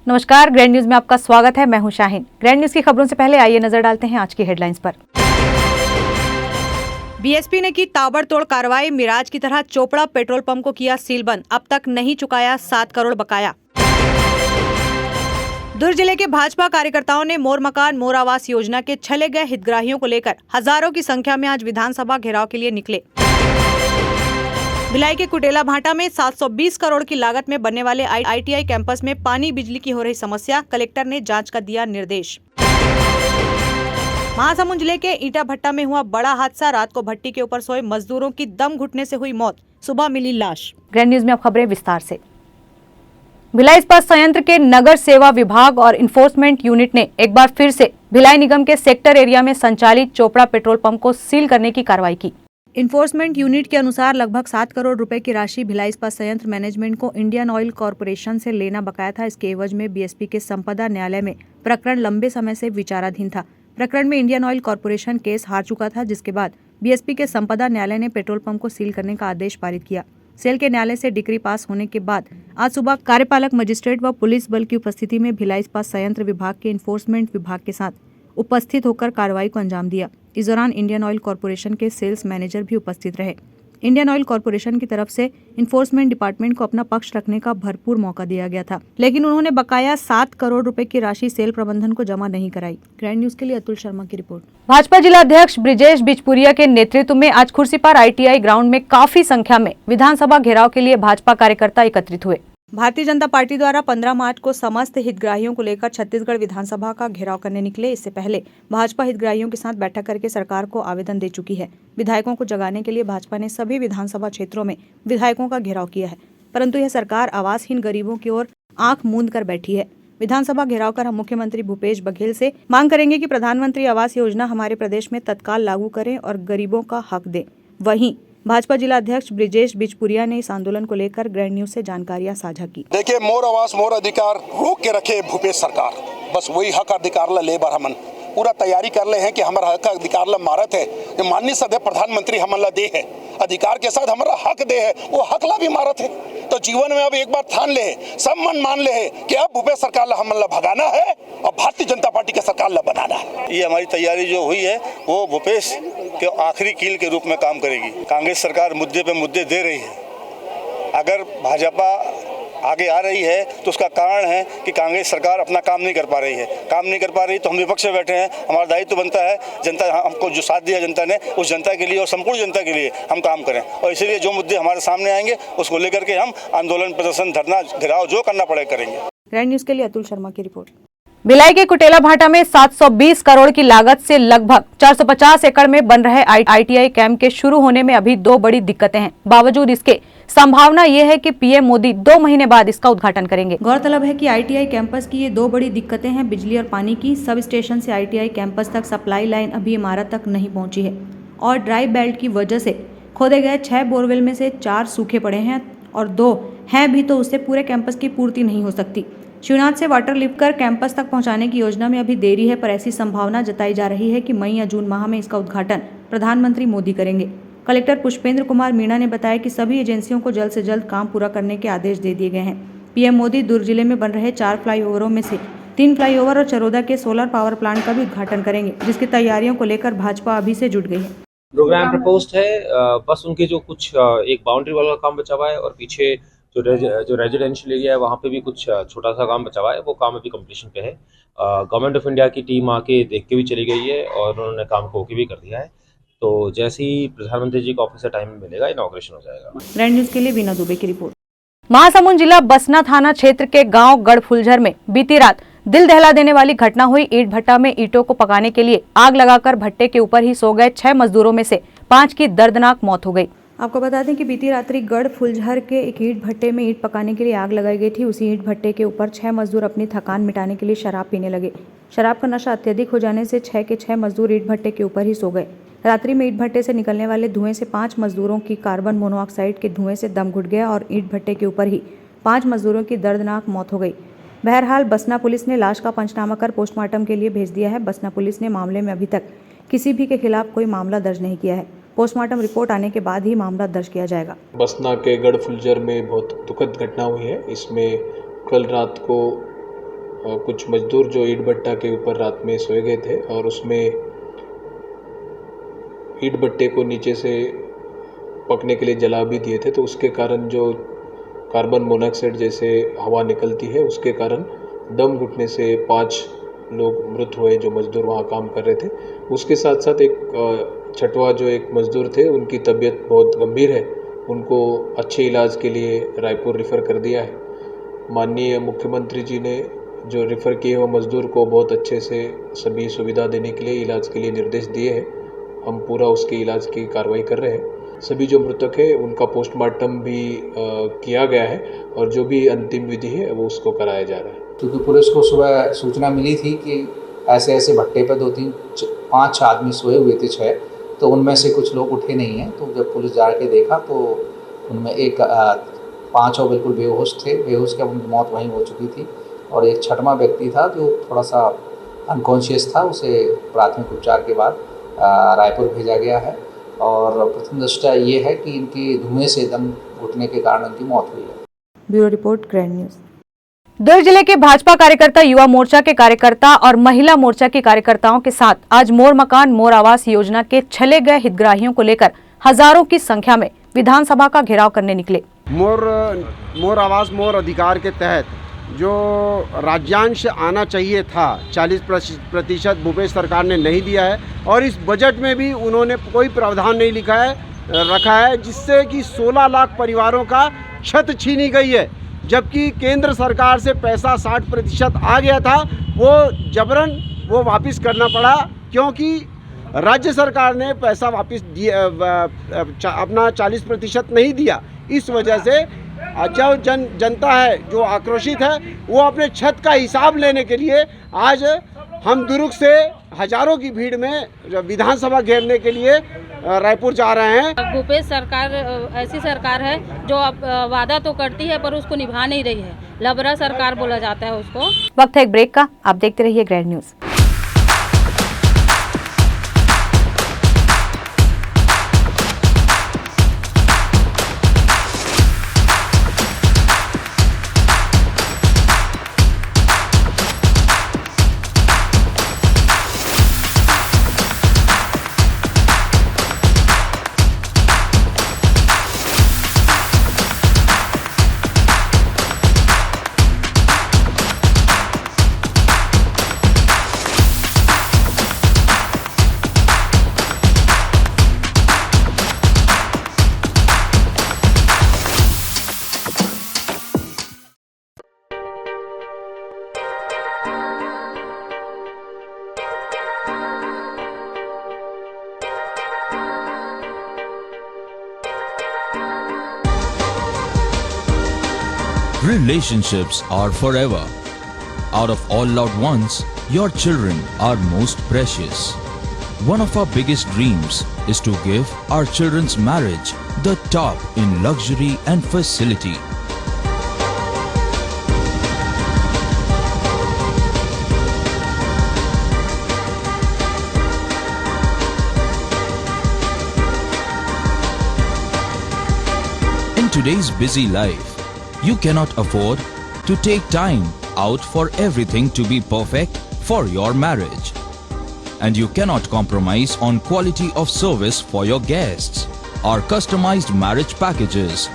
नमस्कार, grand news में आपका स्वागत है। मैं हूं शाहीन। ग्रैंड न्यूज की खबरों से पहले आइए नजर डालते हैं आज की हेडलाइंस पर। बीएसपी ने की ताबड़तोड़ कार्रवाई। मिराज की तरह चोपड़ा पेट्रोल पंप को किया सीलबंद। अब तक नहीं चुकाया 7 करोड़ बकाया। दुर्ग जिले के भाजपा कार्यकर्ताओं ने मोर मकान मोर आवास योजना के छले गए हितग्राहियों को लेकर हजारों की संख्या में आज विधानसभा घेराव के लिए निकले। भिलाई के कुटेला भाटा में 720 करोड़ की लागत में बनने वाले आईटीआई कैंपस में पानी बिजली की हो रही समस्या, कलेक्टर ने जांच का दिया निर्देश। महासमुंद जिले के ईटा भट्टा में हुआ बड़ा हादसा। रात को भट्टी के ऊपर सोए मजदूरों की दम घुटने से हुई मौत, सुबह मिली लाश। ग्रैंड न्यूज में अब खबरें विस्तार से। भिलाई इस्पात संयंत्र के नगर सेवा विभाग और इन्फोर्समेंट यूनिट ने एक बार फिर से भिलाई निगम के सेक्टर एरिया में संचालित चोपड़ा पेट्रोल पंप को सील करने की कार्रवाई की। इन्फोर्समेंट यूनिट के अनुसार लगभग 7 करोड़ रुपए की राशि भिलाई इस्पात संयंत्र मैनेजमेंट को इंडियन ऑयल कॉरपोरेशन से लेना बकाया था। इसके एवज में बीएसपी के संपदा न्यायालय में प्रकरण लंबे समय से विचाराधीन था। प्रकरण में इंडियन ऑयल कॉरपोरेशन केस हार चुका था, जिसके बाद बीएसपी के संपदा न्यायालय ने पेट्रोल पंप को सील करने का आदेश पारित किया। सेल के न्यायालय से डिक्री पास होने के बाद आज सुबह कार्यपालक मजिस्ट्रेट व पुलिस बल की उपस्थिति में भिलाई इस्पात संयंत्र विभाग के इन्फोर्समेंट विभाग के साथ उपस्थित होकर कार्रवाई को अंजाम दिया। इस दौरान इंडियन ऑयल कॉरपोरेशन के सेल्स मैनेजर भी उपस्थित रहे। इंडियन ऑयल कॉरपोरेशन की तरफ से इन्फोर्समेंट डिपार्टमेंट को अपना पक्ष रखने का भरपूर मौका दिया गया था, लेकिन उन्होंने बकाया 7 करोड़ रुपए की राशि सेल प्रबंधन को जमा नहीं कराई। ग्रैंड न्यूज के लिए अतुल शर्मा की रिपोर्ट। भाजपा जिला अध्यक्ष ब्रिजेश बिचपुरिया के नेतृत्व में आज खुर्सीपार आईटीआई ग्राउंड में काफी संख्या में विधानसभा घेराव के लिए भाजपा कार्यकर्ता एकत्रित हुए। भारतीय जनता पार्टी द्वारा 15 मार्च को समस्त हितग्राहियों को लेकर छत्तीसगढ़ विधानसभा का घेराव करने निकले। इससे पहले भाजपा हितग्राहियों के साथ बैठक करके सरकार को आवेदन दे चुकी है। विधायकों को जगाने के लिए भाजपा ने सभी विधानसभा क्षेत्रों में विधायकों का घेराव किया है, परंतु यह सरकार आवासहीन गरीबों की ओर आंख मूंद कर बैठी है। विधानसभा घेराव कर हम मुख्यमंत्री भूपेश बघेल से मांग करेंगे कि प्रधानमंत्री आवास योजना हमारे प्रदेश में तत्काल लागू करें और गरीबों का हक दें। वहीं भाजपा जिला अध्यक्ष ब्रिजेश बिचपुरिया ने इस आंदोलन को लेकर ग्रैंड न्यूज से जानकारियां साझा की। देखिए, मोर आवास मोर अधिकार रोक के रखे भूपेश सरकार, बस वही हक अधिकार ला ले बार हमन पूरा तैयारी कर ले हैं कि हमारा हक अधिकार ला मारत है। जो माननीय सदस्य प्रधानमंत्री हमन ला दे है अधिकार के साथ हमारा हक दे है, वो हक ला भी मारत है। तो जीवन में अब एक बार ठान ले, सब मन मान ले है कि अब भूपेश सरकार ला हमन ला भगाना है और भारतीय जनता पार्टी के सरकार ला बनाना है। ये हमारी तैयारी जो हुई है वो भूपेश के आखिरी कील के रूप में काम करेगी। कांग्रेस सरकार मुद्दे पे मुद्दे दे रही है। अगर भाजपा आगे आ रही है तो उसका कारण है कि कांग्रेस सरकार अपना काम नहीं कर पा रही है। काम नहीं कर पा रही तो हम विपक्ष में बैठे हैं। हमारा दायित्व तो बनता है जनता हमको जो साथ दिया जनता ने, उस जनता के लिए और संपूर्ण जनता के लिए हम काम करें, और इसीलिए जो मुद्दे हमारे सामने आएंगे उसको लेकर के हम आंदोलन, प्रदर्शन, धरना, घेराव जो करना पड़े करेंगे। ग्रैंड न्यूज के लिए अतुल शर्मा की रिपोर्ट। भिलाई के कुटेला भाटा में 720 करोड़ की लागत से लगभग 450 एकड़ में बन रहे आईटीआई कैंप के शुरू होने में अभी 2 बड़ी दिक्कतें हैं। बावजूद इसके संभावना ये है कि पीएम मोदी 2 महीने बाद इसका उद्घाटन करेंगे। गौरतलब है कि आईटीआई कैंपस की ये 2 बड़ी दिक्कतें हैं, बिजली और पानी की। सब स्टेशन से आईटीआई कैंपस तक सप्लाई लाइन अभी इमारत तक नहीं पहुंची है और ड्राई बेल्ट की वजह से खोदे गए 6 बोरवेल में से 4 सूखे पड़े हैं और 2 हैं भी, तो उससे पूरे कैंपस की पूर्ति नहीं हो सकती। शिवनाथ से वाटर लिफ्ट कर कैंपस तक पहुंचाने की योजना में अभी देरी है, पर ऐसी संभावना जताई जा रही है कि मई या जून माह में इसका उद्घाटन प्रधानमंत्री मोदी करेंगे। कलेक्टर पुष्पेंद्र कुमार मीणा ने बताया कि सभी एजेंसियों को जल्द से जल्द काम पूरा करने के आदेश दे दिए गए हैं। पीएम मोदी दुर्ग जिले में बन रहे 4 फ्लाईओवरों में से 3 फ्लाईओवर और चरोदा के सोलर पावर प्लांट का भी उद्घाटन करेंगे, जिसकी तैयारियों को लेकर भाजपा अभी से जुट गई है। प्रोग्राम प्रपोज्ड है, बस उनके जो कुछ एक बाउंड्री वाला काम बचा हुआ है और पीछे जो रेजिडेंशियल एरिया है वहाँ पे भी कुछ छोटा सा काम बचा हुआ है। वो काम अभी कंप्लीशन पे है। गवर्नमेंट ऑफ इंडिया की टीम आके देख के भी चली गई है और उन्होंने काम को ओके भी कर दिया है। तो जैसे ही प्रधानमंत्री जी को ऑफिस से टाइम मिलेगा, इनॉग्रेशन हो जाएगा। ग्रैंड न्यूज के लिए वीना दुबे की रिपोर्ट। महासमुंद जिला बसना थाना क्षेत्र के गांव गढ़फुलझर में बीती रात दिल दहला देने वाली घटना हुई। ईंट भट्टा में ईंटों को पकाने के लिए आग लगाकर भट्टे के ऊपर ही सो गए 6 मजदूरों में से 5 की दर्दनाक मौत हो गई। आपको बता दें कि बीती रात्रि गढ़ फुलझर के एक ईंट भट्टे में ईंट पकाने के लिए आग लगाई गई थी। उसी ईंट भट्टे के ऊपर 6 मजदूर अपनी थकान मिटाने के लिए शराब पीने लगे। शराब का नशा अत्यधिक हो जाने से 6 के 6 मजदूर ईंट भट्टे के ऊपर ही सो गए। रात्रि में ईंट भट्टे से निकलने वाले धुएं से 5 मजदूरों की कार्बन मोनोऑक्साइड के धुएं से दम घुट गया और ईंट भट्टे के ऊपर ही 5 मजदूरों की दर्दनाक मौत हो गई। बहरहाल बसना पुलिस ने लाश का पंचनामा कर पोस्टमार्टम के लिए भेज दिया है। बसना पुलिस ने मामले में अभी तक किसी भी के खिलाफ कोई मामला दर्ज नहीं किया है। पोस्टमार्टम रिपोर्ट आने के बाद ही मामला दर्ज किया जाएगा। बसना के गढ़फुलझर में बहुत दुखद घटना हुई है। इसमें कल रात को कुछ मजदूर जो ईंट भट्टा के ऊपर रात में सोए गए थे और उसमें ईंट भट्टे को नीचे से पकने के लिए जला भी दिए थे, तो उसके कारण जो कार्बन मोनोऑक्साइड जैसे हवा निकलती है उसके कारण दम घुटने से 5 लोग मृत हुए जो मजदूर वहाँ काम कर रहे थे। उसके साथ साथ एक छठवा जो एक मजदूर थे उनकी तबीयत बहुत गंभीर है, उनको अच्छे इलाज के लिए रायपुर रेफ़र कर दिया है। माननीय मुख्यमंत्री जी ने जो रेफ़र किए हुए मजदूर को बहुत अच्छे से सभी सुविधा देने के लिए इलाज के लिए निर्देश दिए हैं। हम पूरा उसके इलाज की कार्रवाई कर रहे हैं। सभी जो मृतक है उनका पोस्टमार्टम भी किया गया है और जो भी अंतिम विधि है वो उसको कराया जा रहा है। क्योंकि पुलिस को सुबह सूचना मिली थी कि ऐसे ऐसे भट्टे पर 2-3-5 आदमी सोए हुए थे 6, तो उनमें से कुछ लोग उठे नहीं हैं। तो जब पुलिस जाके देखा तो उनमें 5 बिल्कुल बेहोश थे, बेहोश के उनकी मौत वहीं हो चुकी थी और एक छठवां व्यक्ति था जो थोड़ा सा अनकॉन्शियस था, उसे प्राथमिक उपचार के बाद रायपुर भेजा गया है और प्रथम दृष्टया ये है कि इनके धुएं से दम घुटने के कारण उनकी मौत हुई है। Bureau report grand news. Durg जिले के भाजपा कार्यकर्ता, युवा मोर्चा के कार्यकर्ता और महिला मोर्चा के कार्यकर्ताओं के साथ आज मोर मकान मोर आवास योजना के छले गए हितग्राहियों को लेकर हजारों की संख्या में विधानसभा का घेराव करने निकले। मोर आवास मोर अधिकार के तहत जो राज्यांश आना चाहिए था 40% भूपेश सरकार ने नहीं दिया है और इस बजट में भी उन्होंने कोई प्रावधान नहीं रखा है जिससे कि 16 लाख परिवारों का छत छीनी गई है, जबकि केंद्र सरकार से पैसा 60% आ गया था, वो जबरन वो वापस करना पड़ा क्योंकि राज्य सरकार ने पैसा वापस अपना 40% नहीं दिया। इस वजह से जो जनता है जो आक्रोशित है वो अपने छत का हिसाब लेने के लिए आज हम दुर्ग से हजारों की भीड़ में विधानसभा घेरने के लिए रायपुर जा रहे हैं। भूपेश सरकार ऐसी सरकार है जो अब वादा तो करती है पर उसको निभा नहीं रही है, लबरा सरकार बोला जाता है उसको। वक्त है एक ब्रेक का, आप देखते रहिए grand news. Relationships are forever. Out of all loved ones, your children are most precious. One of our biggest dreams is to give our children's marriage the top in luxury and facility. In today's busy life, you cannot afford to take time out for everything to be perfect for your marriage. And you cannot compromise on quality of service for your guests. Our customized marriage packages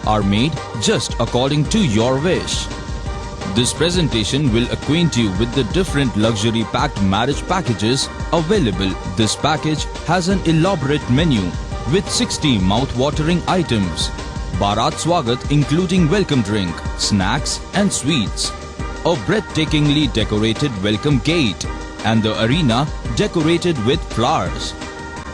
are made just according to your wish. This presentation will acquaint you with the different luxury packed marriage packages available. This package has an elaborate menu with 60 mouth-watering items. Bharat Swagat including welcome drink, snacks and sweets, a breathtakingly decorated welcome gate and the arena decorated with flowers.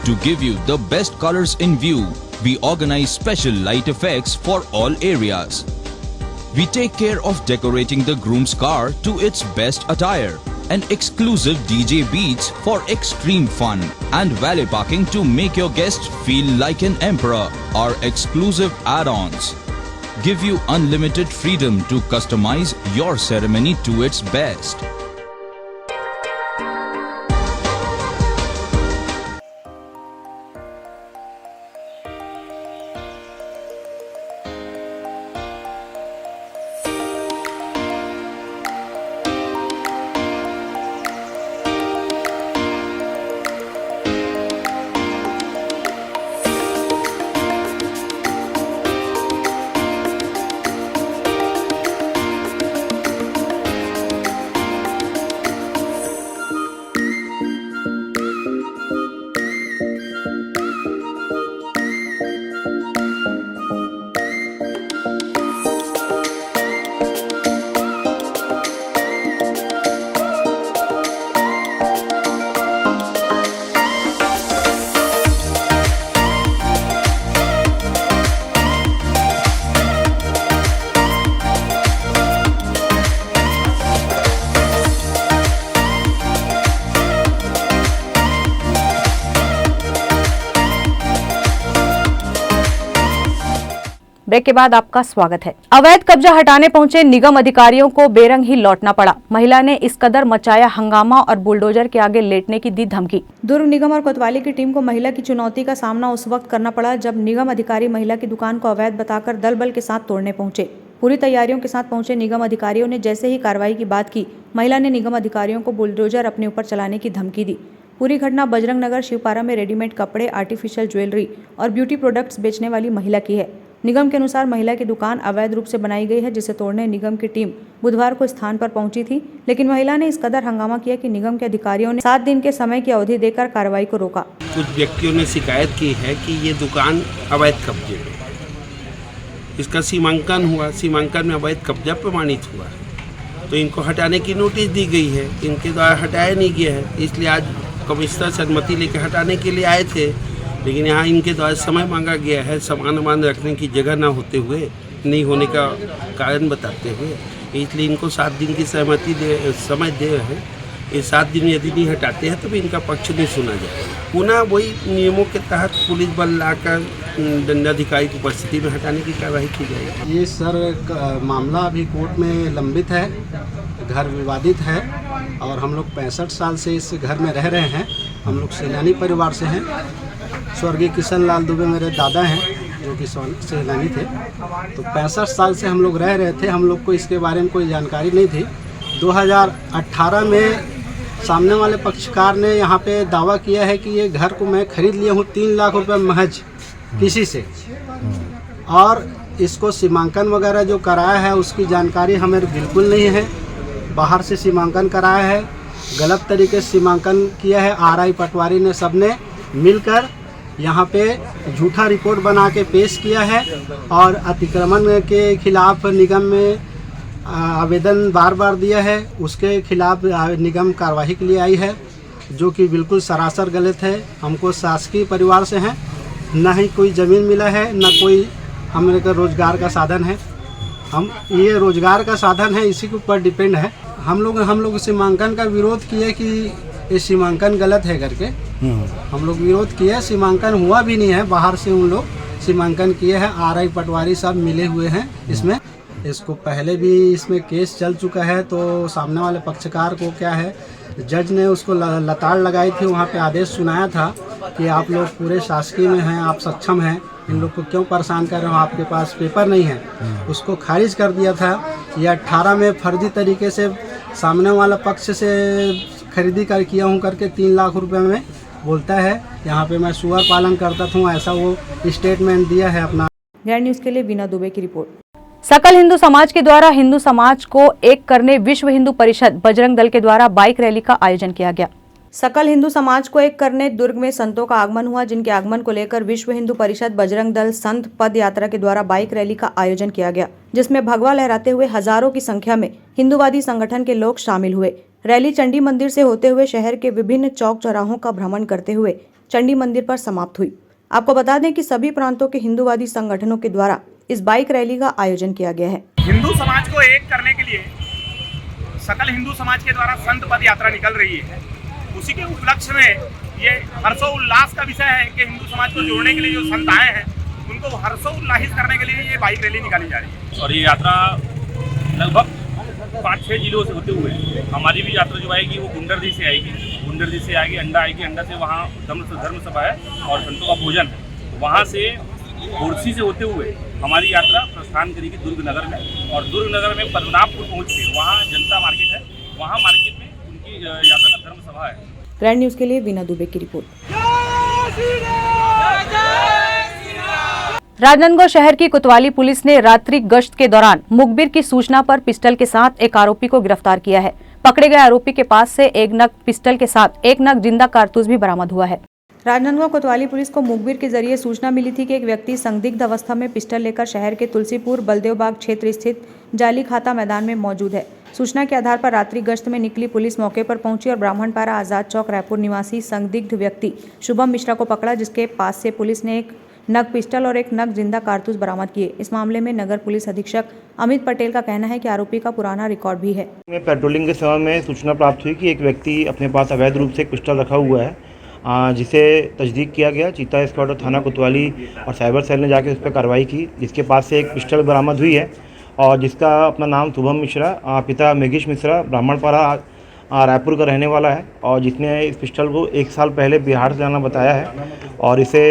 To give you the best colors in view, we organize special light effects for all areas. We take care of decorating the groom's car to its best attire and exclusive DJ beats for extreme fun and valet parking to make your guests feel like an emperor. Our exclusive add-ons give you unlimited freedom to customize your ceremony to its best. Break के बाद आपका स्वागत है। अवैध कब्जा हटाने पहुंचे निगम अधिकारियों को बेरंग ही लौटना पड़ा। महिला ने इस कदर मचाया हंगामा और बुलडोजर के आगे लेटने की दी धमकी। दुर्ग निगम और कोतवाली की टीम को महिला की चुनौती का सामना उस वक्त करना पड़ा जब निगम अधिकारी महिला की दुकान को अवैध बताकर दल बल के साथ तोड़ने पहुंचे। पूरी तैयारियों के साथ पहुंचे निगम अधिकारियों ने जैसे ही कार्रवाई की बात की, महिला ने निगम अधिकारियों को बुलडोजर अपने ऊपर चलाने की धमकी दी। पूरी घटना बजरंग नगर शिवपारा में रेडीमेड कपड़े, आर्टिफिशियल ज्वेलरी और ब्यूटी प्रोडक्ट्स बेचने वाली महिला की है। निगम के अनुसार महिला की दुकान अवैध रूप से बनाई गई है, जिसे तोड़ने निगम की टीम बुधवार को स्थान पर पहुंची थी, लेकिन महिला ने इस कदर हंगामा किया कि निगम के अधिकारियों ने 7 दिन के समय की अवधि देकर कार्रवाई को रोका। कुछ व्यक्तियों ने शिकायत की है कि ये दुकान अवैध कब्जे में, इसका सीमांकन हुआ, सीमांकन में अवैध कब्जा प्रमाणित हुआ, तो इनको हटाने की नोटिस दी गई है। इनके द्वारा हटाया नहीं गया है, इसलिए आज कमिश्नर से अनुमति लेकर हटाने के लिए आए थे, लेकिन यहाँ इनके द्वारा समय मांगा गया है। सामान रखने की जगह ना होते हुए, नहीं होने का कारण बताते हुए, इसलिए इनको 7 दिन की समय दे रहे हैं। ये 7 दिन यदि नहीं हटाते हैं तो भी इनका पक्ष नहीं सुना जाएगा। पुनः वही नियमों के तहत पुलिस बल लाकर दंडाधिकारी की उपस्थिति में हटाने की कार्रवाई की जाएगी। ये सर मामला अभी कोर्ट में लंबित है, घर विवादित है और हम लोग 65 साल से इस घर में रह रहे हैं। हम लोग सैलानी परिवार से हैं। स्वर्गीय किशन लाल दुबे मेरे दादा हैं जो कि सैलानी थे। तो 65 साल से हम लोग रह रहे थे, हम लोग को इसके बारे में कोई जानकारी नहीं थी। 2018 में सामने वाले पक्षकार ने यहाँ पे दावा किया है कि ये घर को मैं खरीद लिया हूँ 3 लाख रुपए महज किसी से, और इसको सीमांकन वगैरह जो कराया है उसकी जानकारी हमें बिल्कुल नहीं है। बाहर से सीमांकन कराया है, गलत तरीके से सीमांकन किया है। RI पटवारी ने सबने मिलकर यहाँ पे झूठा रिपोर्ट बना के पेश किया है और अतिक्रमण के खिलाफ निगम में आवेदन बार बार दिया है। उसके खिलाफ निगम कार्रवाई के लिए आई है, जो कि बिल्कुल सरासर गलत है। हमको शासकीय परिवार से हैं, ना ही कोई ज़मीन मिला है, ना कोई हमारे का रोज़गार का साधन है। हम ये रोज़गार का साधन है, इसी के ऊपर डिपेंड है। हम लोग सीमांकन का विरोध किए कि ये सीमांकन गलत है करके हम लोग विरोध किए। सीमांकन हुआ भी नहीं है, बाहर से उन लोग सीमांकन किए हैं। RI पटवारी सब मिले हुए हैं इसमें। इसको पहले भी इसमें केस चल चुका है, तो सामने वाले पक्षकार को क्या है, जज ने उसको लताड़ लगाई थी, वहाँ पे आदेश सुनाया था कि आप लोग पूरे शासकीय में हैं, आप सक्षम हैं, इन लोग को क्यों परेशान कर रहे हो, आपके पास पेपर नहीं है। उसको खारिज कर दिया था। ये 18 में फर्जी तरीके से सामने वाला पक्ष से खरीदी कर किया हूँ करके 3 लाख रुपए में बोलता है। यहाँ पे मैं सुअर पालन करता था, ऐसा वो स्टेटमेंट दिया है अपना। ग्रैंड न्यूज के लिए बीना दुबे की रिपोर्ट। सकल हिंदू समाज के द्वारा हिंदू समाज को एक करने विश्व हिंदू परिषद बजरंग दल के द्वारा बाइक रैली का आयोजन किया गया। सकल हिंदू समाज को एक करने दुर्ग में संतों का आगमन हुआ, जिनके आगमन को लेकर विश्व हिंदू परिषद बजरंग दल संत पद यात्रा के द्वारा बाइक रैली का आयोजन किया गया, जिसमें भगवा लहराते हुए हजारों की संख्या में हिंदूवादी संगठन के लोग शामिल हुए। रैली चंडी मंदिर से होते हुए शहर के विभिन्न चौक चौराहों का भ्रमण करते हुए चंडी मंदिर पर समाप्त हुई। आपको बता दें कि सभी प्रांतों के हिंदूवादी संगठनों के द्वारा इस बाइक रैली का आयोजन किया गया है। हिंदू समाज को एक करने के लिए सकल हिंदू समाज के द्वारा संत पद यात्रा निकल रही है। उसी के उपलक्ष्य में ये हर्षोल्लास का विषय है कि हिंदू समाज को जोड़ने के लिए जो संत आए हैं उनको हर्षोल्लासित करने के लिए ये बाइक रैली निकाली जा रही है। और ये यात्रा लगभग 5-6 जिलों से होते हुए हमारी भी यात्रा जो आएगी वो गुंडरदी से आएगी। गुंडरदी से आएगी, अंडा से वहाँ धर्म सभा है और संतों का भोजन है। वहाँ से घोड़सी से होते हुए हमारी यात्रा प्रस्थान करेगी दुर्ग नगर में, और दुर्ग नगर में पद्मनाभपुर पहुँच के वहाँ जनता मार्केट है, वहाँ मार्केट में उनकी यात्रा का धर्म सभा है। ग्रैंड न्यूज के लिए बीना दुबे की रिपोर्ट। राजनांदगांव शहर की कोतवाली पुलिस ने रात्रि गश्त के दौरान मुखबिर की सूचना पर पिस्टल के साथ एक आरोपी को गिरफ्तार किया है। पकड़े गए आरोपी के पास से 1 नग पिस्टल के साथ 1 नग जिंदा कारतूस भी बरामद हुआ है। राजनांदगांव कोतवाली पुलिस को मुखबिर के जरिए सूचना मिली थी कि एक व्यक्ति संदिग्ध अवस्था में पिस्टल लेकर शहर के तुलसीपुर बलदेवबाग क्षेत्र स्थित जाली खाता मैदान में मौजूद है। सूचना के आधार पर रात्रि गश्त में निकली पुलिस मौके पर पहुंची और ब्राह्मणपारा आजाद चौक रायपुर निवासी संदिग्ध व्यक्ति शुभम मिश्रा को पकड़ा, जिसके पास से पुलिस ने 1 नग पिस्टल और 1 नग जिंदा कारतूस बरामद किए। इस मामले में नगर पुलिस अधीक्षक अमित पटेल का कहना है कि आरोपी का पुराना रिकॉर्ड भी है। पेट्रोलिंग के समय में सूचना प्राप्त हुई कि एक व्यक्ति अपने पास अवैध रूप से एक पिस्टल रखा हुआ है जिसे तस्दीक किया गया। चीता स्क्वाड और थाना कोतवाली और साइबर सेल ने जाके उस पर कार्रवाई की, जिसके पास से एक पिस्टल बरामद हुई है और जिसका अपना नाम शुभम मिश्रा, पिता मेघेश मिश्रा, ब्राह्मणपाड़ा रायपुर का रहने वाला है और जिसने इस पिस्टल को 1 साल पहले बिहार से लाना बताया है और इसे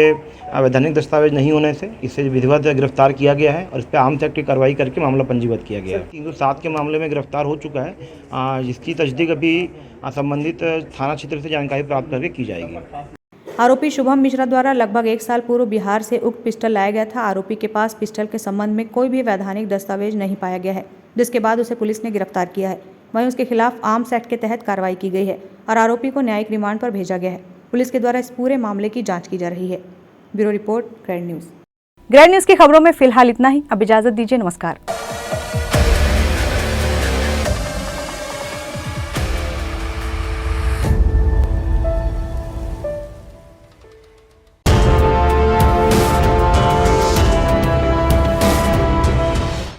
वैधानिक दस्तावेज नहीं होने से इसे विधिवत गिरफ्तार किया गया है और इस पर आर्म्स एक्ट की कार्रवाई करके मामला पंजीबद्ध किया गया है। 307 के मामले में गिरफ्तार हो चुका है, जिसकी तस्दीक अभी संबंधित थाना क्षेत्र से जानकारी प्राप्त करके की जाएगी। आरोपी शुभम मिश्रा द्वारा लगभग 1 साल पूर्व बिहार से उक्त पिस्टल लाया गया था। आरोपी के पास पिस्टल के संबंध में कोई भी वैधानिक दस्तावेज नहीं पाया गया है, जिसके बाद उसे पुलिस ने गिरफ्तार किया है। वहीं उसके खिलाफ आर्म्स एक्ट के तहत कार्रवाई की गई है और आरोपी को न्यायिक रिमांड पर भेजा गया है। पुलिस के द्वारा इस पूरे मामले की जाँच की जा रही है। Bureau report, grand news. Grand news की खबरों में फिलहाल इतना ही। अब इजाजत दीजिए, नमस्कार।